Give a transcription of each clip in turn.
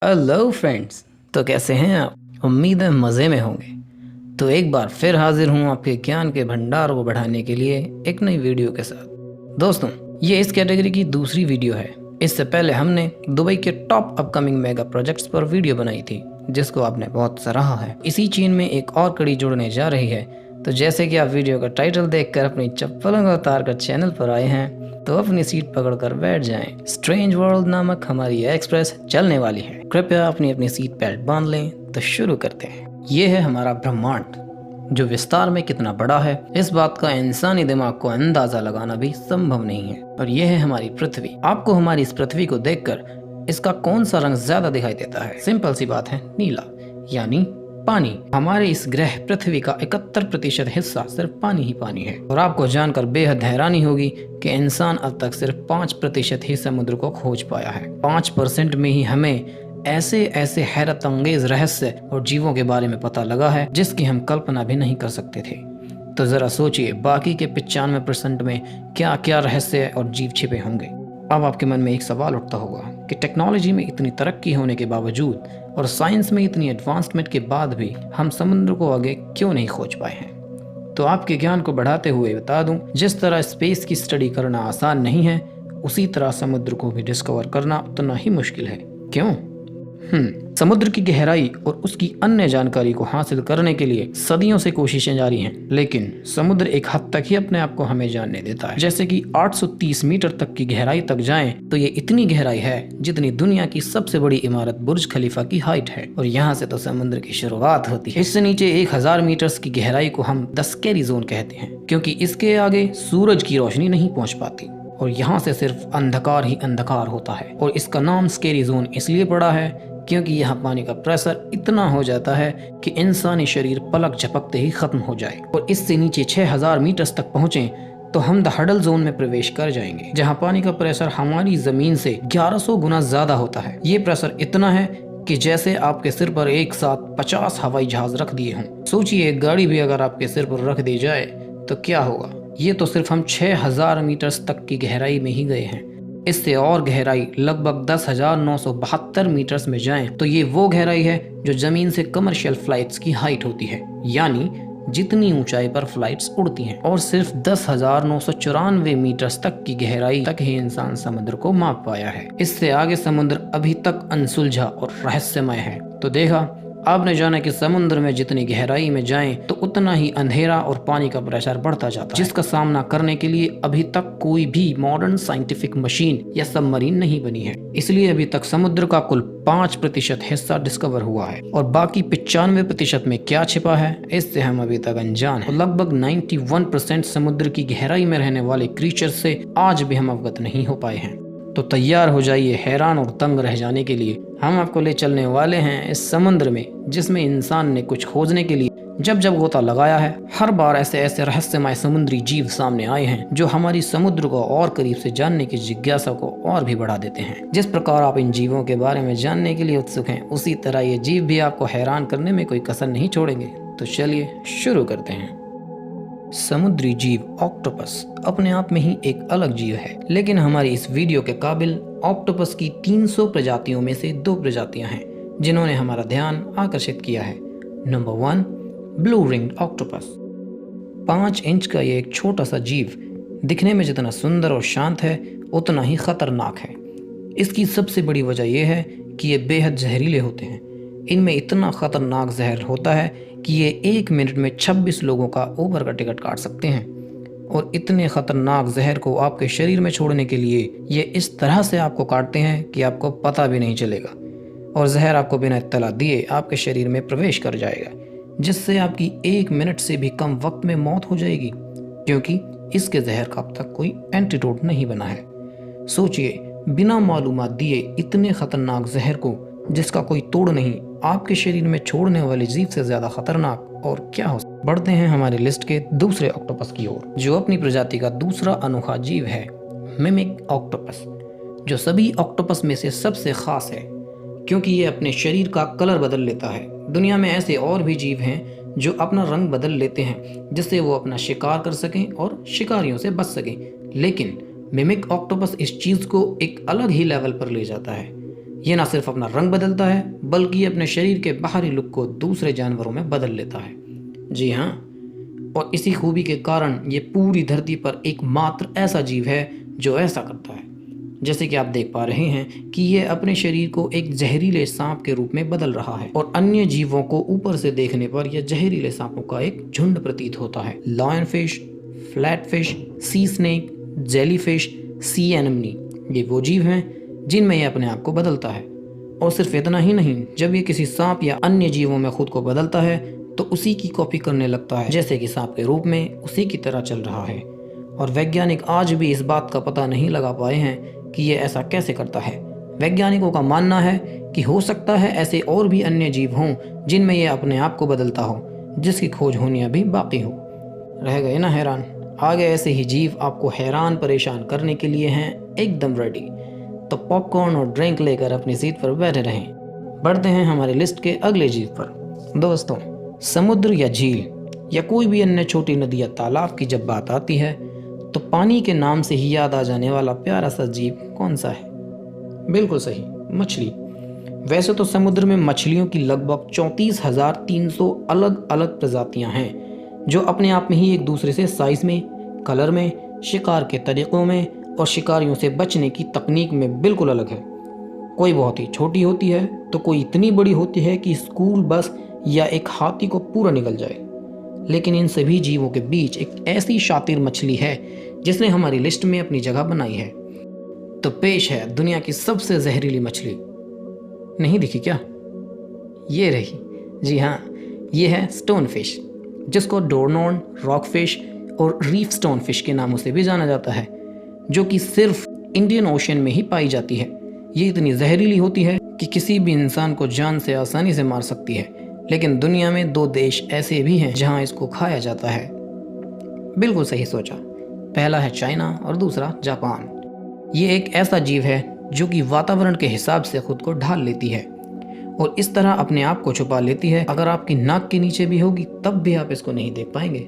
Hello friends. तो कैसे हैं आप? उम्मीद है मज़े में होंगे। तो एक बार फिर हाजिर हूँ आपके ज्ञान के भंडार को बढ़ाने के लिए एक नई वीडियो के साथ। दोस्तों, ये इस कैटेगरी की दूसरी वीडियो है। इससे पहले हमने दुबई के टॉप अपकमिंग मेगा प्रोजेक्ट्स पर वीडियो बनाई थी, जिसको आपने बहुत सराहा है। इसी चेन में एक और कड़ी जुड़ने जा रही है। तो जैसे कि आप वीडियो का टाइटल देखकर अपनी चप्पलों को उतार कर चैनल पर आए हैं, तो अपनी सीट पकड़कर बैठ जाएं। स्ट्रेंज वर्ल्ड नामक हमारी यह एक्सप्रेस चलने वाली है। कृपया अपनी अपनी सीट बेल्ट बांध लें। तो शुरू करते हैं। ये है हमारा ब्रह्मांड, जो विस्तार में कितना बड़ा है इस बात का इंसानी दिमाग को अंदाजा लगाना भी संभव नहीं है। और यह है हमारी पृथ्वी। आपको हमारी इस पृथ्वी को देखकर इसका कौन सा रंग ज्यादा दिखाई देता है? सिंपल सी बात है, नीला, यानी पानी। हमारे इस ग्रह पृथ्वी का 71% हिस्सा सिर्फ पानी ही पानी है। और आपको जानकर बेहद हैरानी होगी कि इंसान अब तक सिर्फ 5% ही समुद्र को खोज पाया है। 5% में ही हमें ऐसे ऐसे हैरत अंगेज रहस्य और जीवों के बारे में पता लगा है जिसकी हम कल्पना भी नहीं कर सकते थे। तो जरा सोचिए, बाकी के 95% में क्या क्या रहस्य और जीव छिपे होंगे। अब आपके मन में एक सवाल उठता होगा कि टेक्नोलॉजी में इतनी तरक्की होने के बावजूद और साइंस में इतनी एडवांसमेंट के बाद भी हम समुद्र को आगे क्यों नहीं खोज पाए हैं। तो आपके ज्ञान को बढ़ाते हुए बता दूं, जिस तरह स्पेस की स्टडी करना आसान नहीं है, उसी तरह समुद्र को भी डिस्कवर करना उतना ही मुश्किल है। क्यों? समुद्र की गहराई और उसकी अन्य जानकारी को हासिल करने के लिए सदियों से कोशिशें जारी हैं, लेकिन समुद्र एक हद तक ही अपने आप को हमें जानने देता है। जैसे कि 830 मीटर तक की गहराई तक जाएं, तो ये इतनी गहराई है जितनी दुनिया की सबसे बड़ी इमारत बुर्ज खलीफा की हाइट है। और यहाँ से तो समुद्र की शुरुआत होती है। इससे नीचे 1000 मीटर की गहराई को हम द स्कैरी जोन कहते हैं, क्योंकि इसके आगे सूरज की रोशनी नहीं पहुँच पाती और यहाँ से सिर्फ अंधकार ही अंधकार होता है। और इसका नाम स्कैरी जोन इसलिए पड़ा है क्योंकि यहाँ पानी का प्रेशर इतना हो जाता है कि इंसानी शरीर पलक झपकते ही खत्म हो जाए। और इससे नीचे 6000 मीटर तक पहुँचे तो हम द हडल जोन में प्रवेश कर जाएंगे, जहाँ पानी का प्रेशर हमारी जमीन से 1100 गुना ज्यादा होता है। ये प्रेशर इतना है कि जैसे आपके सिर पर एक साथ 50 हवाई जहाज रख दिए हों। सोचिए, एक गाड़ी भी अगर आपके सिर पर रख दी जाए तो क्या होगा। ये तो सिर्फ हम 6000 मीटर तक की गहराई में ही गए हैं। इससे और गहराई लगभग 10,972 मीटर्स में जाएं तो ये वो गहराई है जो जमीन से कमर्शियल फ्लाइट्स की हाइट होती है, यानी जितनी ऊंचाई पर फ्लाइट्स उड़ती हैं। और सिर्फ 10,994 मीटर्स तक की गहराई तक ही इंसान समुद्र को माप पाया है। इससे आगे समुद्र अभी तक अनसुलझा और रहस्यमय है। तो देखा, आपने जाना कि समुद्र में जितनी गहराई में जाएं तो उतना ही अंधेरा और पानी का प्रेशर बढ़ता जाता है, जिसका सामना करने के लिए अभी तक कोई भी मॉडर्न साइंटिफिक मशीन या सबमरीन नहीं बनी है। इसलिए अभी तक समुद्र का कुल 5% हिस्सा डिस्कवर हुआ है और बाकी 95% में क्या छिपा है, इससे हम अभी तक अनजान हैं। लगभग 91% समुद्र की गहराई में रहने वाले क्रीचर से आज भी हम अवगत नहीं हो पाए हैं। तो तैयार हो जाइए हैरान और तंग रह जाने के लिए। हम आपको ले चलने वाले हैं इस समुद्र में जिसमें इंसान ने कुछ खोजने के लिए जब जब गोता लगाया है, हर बार ऐसे ऐसे रहस्यमय समुद्री जीव सामने आए हैं जो हमारी समुद्र को और करीब से जानने की जिज्ञासा को और भी बढ़ा देते हैं। जिस प्रकार आप इन जीवों के बारे में जानने के लिए उत्सुक हैं, उसी तरह ये जीव भी आपको हैरान करने में कोई कसर नहीं छोड़ेंगे। तो चलिए शुरू करते हैं। समुद्री जीव ऑक्टोपस अपने आप में ही एक अलग जीव है, लेकिन हमारी इस वीडियो के काबिल ऑक्टोपस की 300 प्रजातियों में से 2 प्रजातियां हैं जिन्होंने हमारा ध्यान आकर्षित किया है। Number 1, blue ringed octopus. 5 inch का ये एक छोटा सा जीव दिखने में जितना सुंदर और शांत है, उतना ही खतरनाक है। इसकी सबसे बड़ी वजह यह है कि ये बेहद जहरीले होते हैं। इनमें इतना खतरनाक जहर होता है कि ये 1 मिनट में 26 लोगों का ऊबर का टिकट काट सकते हैं। और इतने खतरनाक जहर को आपके शरीर में छोड़ने के लिए ये इस तरह से आपको काटते हैं कि आपको पता भी नहीं चलेगा, और जहर आपको बिना इत्तला दिए आपके शरीर में प्रवेश कर जाएगा, जिससे आपकी 1 मिनट से भी कम वक्त में मौत हो जाएगी, क्योंकि इसके जहर का अब तक कोई एंटीडोट नहीं बना है। सोचिए, बिना मालूमात दिए इतने खतरनाक जहर को जिसका कोई तोड़ नहीं आपके शरीर में छोड़ने वाले जीव से ज्यादा खतरनाक और क्या हो। बढ़ते हैं हमारी लिस्ट के दूसरे ऑक्टोपस की ओर, जो अपनी प्रजाति का दूसरा अनोखा जीव है, मिमिक ऑक्टोपस, जो सभी ऑक्टोपस में से सबसे खास है क्योंकि ये अपने शरीर का कलर बदल लेता है। दुनिया में ऐसे और भी जीव हैं जो अपना रंग बदल लेते हैं जिससे वो अपना शिकार कर सकें और शिकारियों से बच सकें, लेकिन मिमिक ऑक्टोपस इस चीज को एक अलग ही लेवल पर ले जाता है। ये ना सिर्फ अपना रंग बदलता है बल्कि ये अपने शरीर के बाहरी लुक को दूसरे जानवरों में बदल लेता है। जी हाँ, और इसी खूबी के कारण ये पूरी धरती पर एकमात्र ऐसा जीव है जो ऐसा करता है। जैसे कि आप देख पा रहे हैं कि ये अपने शरीर को एक जहरीले सांप के रूप में बदल रहा है और अन्य जीवों को ऊपर से देखने पर यह जहरीले सांपों का एक झुंड प्रतीत होता है। Lion fish, flat fish, sea snake, jelly fish, sea anemone, ये वो जीव हैं जिनमें यह अपने आप को बदलता है। और सिर्फ इतना ही नहीं, जब ये किसी सांप या अन्य जीवों में खुद को बदलता है तो उसी की कॉपी करने लगता है, जैसे कि सांप के रूप में उसी की तरह चल रहा है। और वैज्ञानिक आज भी इस बात का पता नहीं लगा पाए हैं कि ये ऐसा कैसे करता है। वैज्ञानिकों का मानना है कि हो सकता है ऐसे और भी अन्य जीव हों जिनमें ये अपने आप को बदलता हो, जिसकी खोज होनी अभी बाकी हो। रह गए ना हैरान? आगे ऐसे ही जीव आपको हैरान परेशान करने के लिए हैं एकदम रेडी। तो पॉपकॉर्न और ड्रिंक लेकर अपनी सीट पर बैठे रहें। बढ़ते हैं हमारी लिस्ट के अगले जीव पर। दोस्तों, समुद्र या झील या कोई भी अन्य छोटी नदी या तालाब की जब बात आती है तो पानी के नाम से ही याद आ जाने वाला प्यारा सा जीव कौन सा है? बिल्कुल सही, मछली। वैसे तो समुद्र में मछलियों की लगभग 34,300 अलग अलग प्रजातियां हैं जो अपने आप में ही एक दूसरे से साइज में, कलर में, शिकार के तरीक़ों में और शिकारियों से बचने की तकनीक में बिल्कुल अलग है। कोई बहुत ही छोटी होती है तो कोई इतनी बड़ी होती है कि स्कूल बस या एक हाथी को पूरा निगल जाए। लेकिन इन सभी जीवों के बीच एक ऐसी शातिर मछली है जिसने हमारी लिस्ट में अपनी जगह बनाई है। तो पेश है दुनिया की सबसे जहरीली मछली। नहीं दिखी क्या? ये रही। जी हाँ, ये है स्टोन फिश, जिसको डोरनॉन, रॉक फिश और रीफ स्टोन फिश के नामों से भी जाना जाता है, जो कि सिर्फ इंडियन ओशन में ही पाई जाती है। ये इतनी जहरीली होती है कि किसी भी इंसान को जान से आसानी से मार सकती है। लेकिन दुनिया में 2 देश ऐसे भी हैं जहां इसको खाया जाता है। बिल्कुल सही सोचा, पहला है चाइना और दूसरा जापान। ये एक ऐसा जीव है जो कि वातावरण के हिसाब से खुद को ढाल लेती है और इस तरह अपने आप को छुपा लेती है। अगर आपकी नाक के नीचे भी होगी तब भी आप इसको नहीं देख पाएंगे।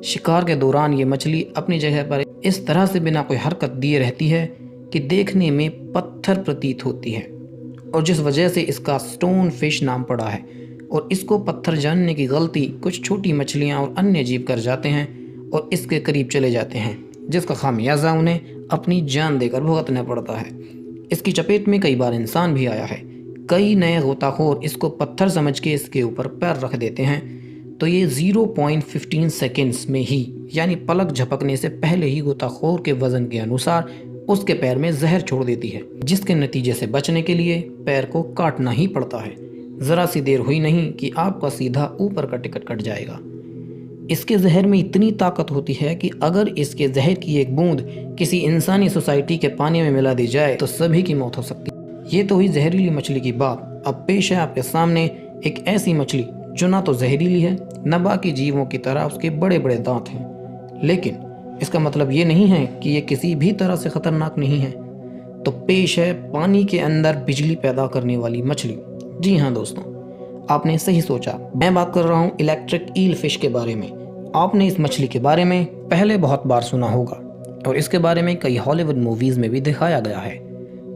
शिकार के दौरान ये मछली अपनी जगह पर इस तरह से बिना कोई हरकत दिए रहती है कि देखने में पत्थर प्रतीत होती है, और जिस वजह से इसका स्टोन फिश नाम पड़ा है। और इसको पत्थर जानने की गलती कुछ छोटी मछलियाँ और अन्य जीव कर जाते हैं और इसके करीब चले जाते हैं, जिसका खामियाजा उन्हें अपनी जान देकर भुगतना पड़ता है। इसकी चपेट में कई बार इंसान भी आया है। कई नए गोताखोर इसको पत्थर समझ के इसके ऊपर पैर रख देते हैं तो ये 0.15 सेकेंड्स में ही, यानी पलक झपकने से पहले ही गोताखोर के वजन के अनुसार उसके पैर में जहर छोड़ देती है, जिसके नतीजे से बचने के लिए पैर को काटना ही पड़ता है। ज़रा सी देर हुई नहीं कि आपका सीधा ऊपर का टिकट कट जाएगा। इसके जहर में इतनी ताकत होती है कि अगर इसके जहर की एक बूंद किसी इंसानी सोसाइटी के पानी में मिला दी जाए तो सभी की मौत हो सकती है। ये तो हुई जहरीली मछली की बात। अब पेश है आपके सामने एक ऐसी मछली जो ना तो जहरीली है, न बाकी जीवों की तरह उसके बड़े बड़े दांत हैं। लेकिन इसका मतलब ये नहीं है कि ये किसी भी तरह से खतरनाक नहीं है। तो पेश है पानी के अंदर बिजली पैदा करने वाली मछली। जी हाँ दोस्तों, आपने सही सोचा, मैं बात कर रहा हूँ इलेक्ट्रिक ईल फिश के बारे में। आपने इस मछली के बारे में पहले बहुत बार सुना होगा और इसके बारे में कई हॉलीवुड मूवीज में भी दिखाया गया है।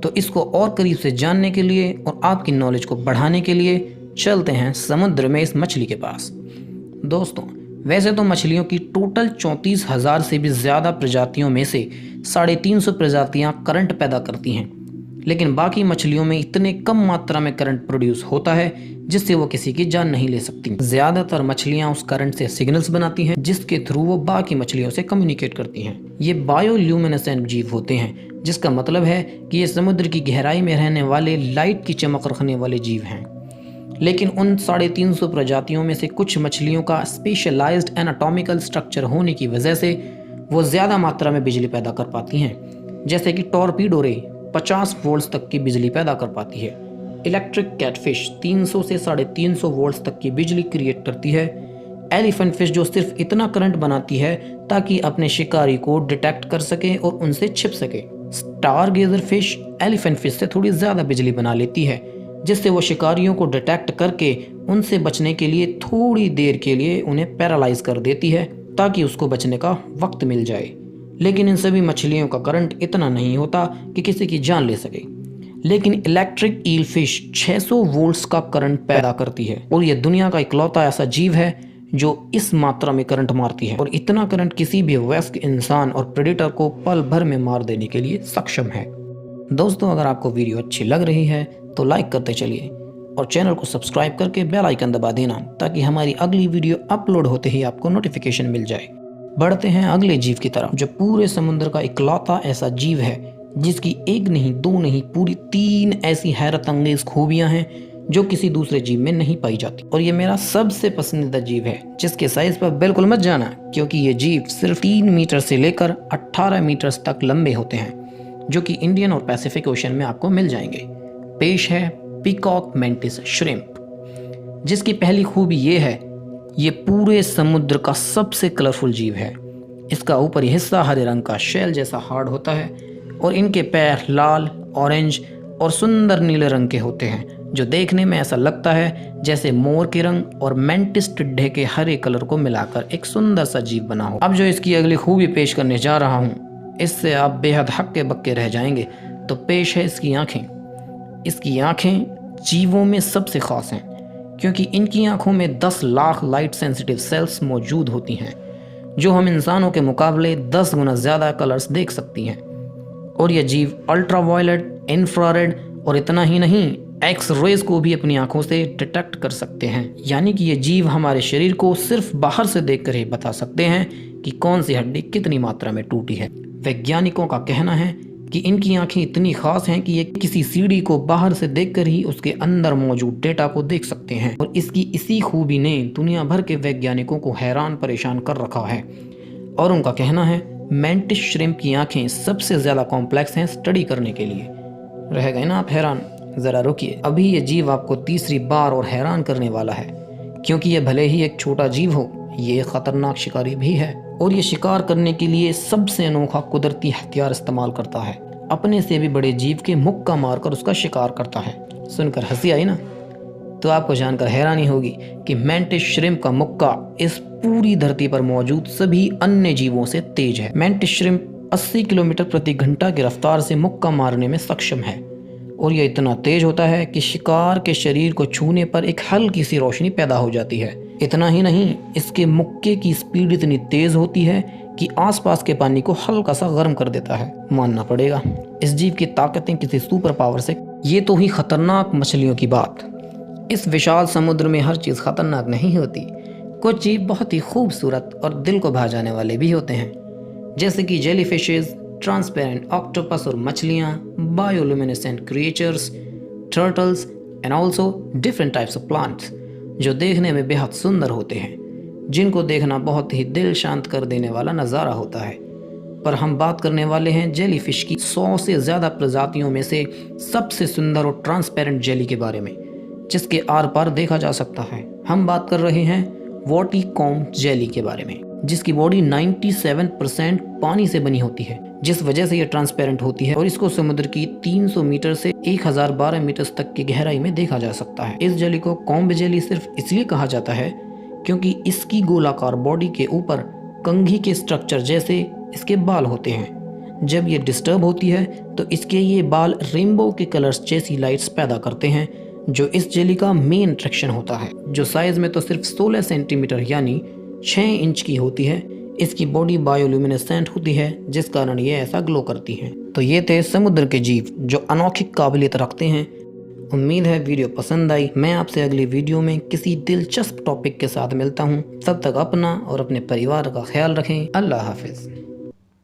तो इसको और करीब से जानने के लिए और आपकी नॉलेज को बढ़ाने के लिए चलते हैं समुद्र में इस मछली के पास। दोस्तों, वैसे तो मछलियों की टोटल 34,000 से भी ज़्यादा प्रजातियों में से 350 प्रजातियां करंट पैदा करती हैं, लेकिन बाकी मछलियों में इतने कम मात्रा में करंट प्रोड्यूस होता है जिससे वो किसी की जान नहीं ले सकती। ज़्यादातर मछलियां उस करंट से सिग्नल्स बनाती हैं जिसके थ्रू वो बाकी मछलियों से कम्युनिकेट करती हैं। ये बायोल्यूमिनेसेंट जीव होते हैं, जिसका मतलब है कि ये समुद्र की गहराई में रहने वाले लाइट की चमक रखने वाले जीव हैं। लेकिन उन 350 प्रजातियों में से कुछ मछलियों का स्पेशलाइज्ड एनाटॉमिकल स्ट्रक्चर होने की वजह से वो ज़्यादा मात्रा में बिजली पैदा कर पाती हैं। जैसे कि टॉर्पीडो रे 50 वोल्ट्स तक की बिजली पैदा कर पाती है। इलेक्ट्रिक कैटफिश 300 से 350 वोल्ट्स तक की बिजली क्रिएट करती है। एलिफेंट फिश जो सिर्फ इतना करंट बनाती है ताकि अपने शिकारी को डिटेक्ट कर सके और उनसे छिप सके। स्टार गेजर फिश एलिफेंट फिश से थोड़ी ज़्यादा बिजली बना लेती है, जिससे वो शिकारियों को डिटेक्ट करके उनसे बचने के लिए थोड़ी देर के लिए उन्हें पैरालाइज कर देती है ताकि उसको बचने का वक्त मिल जाए। लेकिन इन सभी मछलियों का करंट इतना नहीं होता कि किसी की जान ले सके। लेकिन इलेक्ट्रिक ईल फिश 600 वोल्ट्स का करंट पैदा करती है और यह दुनिया का इकलौता ऐसा जीव है जो इस मात्रा में करंट मारती है, और इतना करंट किसी भी वयस्क इंसान और प्रेडेटर को पल भर में मार देने के लिए सक्षम है। दोस्तों, अगर आपको वीडियो अच्छी लग रही है तो लाइक करते चलिए और चैनल को सब्सक्राइब करके बेल आइकन दबा देना, ताकि हमारी अगली वीडियो अपलोड होते ही आपको नोटिफिकेशन मिल जाए। बढ़ते हैं अगले जीव की तरफ, जो पूरे समुद्र का इकलौता ऐसा जीव है जिसकी एक नहीं, दो नहीं, पूरी 3 ऐसी हैरत अंगेज खूबियां हैं जो किसी दूसरे जीव में नहीं पाई जाती। और ये मेरा सबसे पसंदीदा जीव है, जिसके साइज पर बिल्कुल मत जाना, क्योंकि ये जीव सिर्फ 3 मीटर से लेकर 18 मीटर तक लंबे होते हैं, जो कि इंडियन और पैसिफिक ओशन में आपको मिल जाएंगे। पेश है पीकॉक मेंटिस श्रिम्प, जिसकी पहली खूबी ये है, ये पूरे समुद्र का सबसे कलरफुल जीव है। इसका ऊपरी हिस्सा हरे रंग का शेल जैसा हार्ड होता है और इनके पैर लाल, ऑरेंज और सुंदर नीले रंग के होते हैं, जो देखने में ऐसा लगता है जैसे मोर के रंग और मेंटिस टिड्डे के हरे कलर को मिलाकर एक सुंदर सा जीव बना हो। अब जो इसकी अगली खूबी पेश करने जा रहा हूँ, इससे आप बेहद हक्के बक्के रह जाएंगे। तो पेश है इसकी आँखें। इसकी आँखें जीवों में सबसे खास हैं, क्योंकि इनकी आँखों में 10 लाख लाइट सेंसिटिव सेल्स मौजूद होती हैं, जो हम इंसानों के मुकाबले 10 गुना ज़्यादा कलर्स देख सकती हैं। और यह जीव अल्ट्रावायलेट, इंफ्रारेड और इतना ही नहीं, एक्स रेज को भी अपनी आंखों से डिटेक्ट कर सकते हैं। यानी कि ये जीव हमारे शरीर को सिर्फ बाहर से देखकर ही बता सकते हैं कि कौन सी हड्डी कितनी मात्रा में टूटी है। वैज्ञानिकों का कहना है कि इनकी आंखें इतनी खास हैं कि ये किसी सीढ़ी को बाहर से देखकर ही उसके अंदर मौजूद डेटा को देख सकते हैं। और इसकी इसी खूबी ने दुनिया भर के वैज्ञानिकों को हैरान परेशान कर रखा है। और उनका कहना है मेंटिस श्रिम्प की आंखें सबसे ज़्यादा कॉम्प्लेक्स हैं स्टडी करने के लिए। रह गए ना आप हैरान? ज़रा रुकिए, अभी ये जीव आपको तीसरी बार और हैरान करने वाला है, क्योंकि ये भले ही एक छोटा जीव हो, ये खतरनाक शिकारी भी है। और ये शिकार करने के लिए सबसे अनोखा कुदरती हथियार इस्तेमाल करता है। अपने से भी बड़े जीव के मुक्का मारकर उसका शिकार करता है। सुनकर हंसी आई ना? तो आपको जानकर हैरानी होगी कि मेंटिस श्रिम्प का मुक्का इस पूरी धरती पर मौजूद सभी अन्य जीवों से तेज है। मेंटिस श्रिम्प 80 किलोमीटर प्रति घंटा की रफ्तार से मुक्का मारने में सक्षम है, और यह इतना तेज होता है कि शिकार के शरीर को छूने पर एक हल्की सी रोशनी पैदा हो जाती है। इतना ही नहीं, इसके मुक्के की स्पीड इतनी तेज होती है कि आसपास के पानी को हल्का सा गर्म कर देता है। मानना पड़ेगा, इस जीव की ताकतें किसी सुपर पावर से। ये तो ही खतरनाक मछलियों की बात। इस विशाल समुद्र में हर चीज़ खतरनाक नहीं होती। कुछ जीव बहुत ही खूबसूरत और दिल को भा जाने वाले भी होते हैं, जैसे कि जेलीफिशेस, ट्रांसपेरेंट ऑक्टोपस और मछलियाँ, bioluminescent creatures, turtles and also different types of plants, जो देखने में बेहद सुंदर होते हैं, जिनको देखना बहुत ही दिल शांत कर देने वाला नज़ारा होता है। पर हम बात करने वाले हैं जेलीफिश की 100 से ज़्यादा प्रजातियों में से सबसे सुंदर और ट्रांसपेरेंट जेली के बारे में, जिसके आर पार देखा जा सकता है। हम बात कर रहे हैं वॉटीकॉम्ब जेली के बारे में, जिसकी बॉडी 97% पानी से बनी होती है, जिस वजह से यह ट्रांसपेरेंट होती है और इसको समुद्र की 300 मीटर से 1012 मीटर तक की गहराई में देखा जा सकता है। इस जेली को कॉम्ब जेली सिर्फ इसलिए कहा जाता है क्योंकि इसकी गोलाकार बॉडी के ऊपर कंघी के स्ट्रक्चर जैसे इसके बाल होते हैं। जब ये डिस्टर्ब होती है तो इसके ये बाल रेनबो के कलर्स जैसी लाइट्स पैदा करते हैं, जो इस जेली का मेन अट्रैक्शन होता है, जो साइज में तो सिर्फ 16 सेंटीमीटर यानी 6 इंच की होती है। इसकी बॉडी बायोल्यूमिनेसेंट होती है, जिस कारण ये ऐसा ग्लो करती है। तो ये थे समुद्र के जीव जो अनोखी काबिलियत रखते हैं। उम्मीद है वीडियो पसंद आई। मैं आपसे अगली वीडियो में किसी दिलचस्प टॉपिक के साथ मिलता हूँ। तब तक अपना और अपने परिवार का ख्याल रखें। अल्लाह हाफिज़।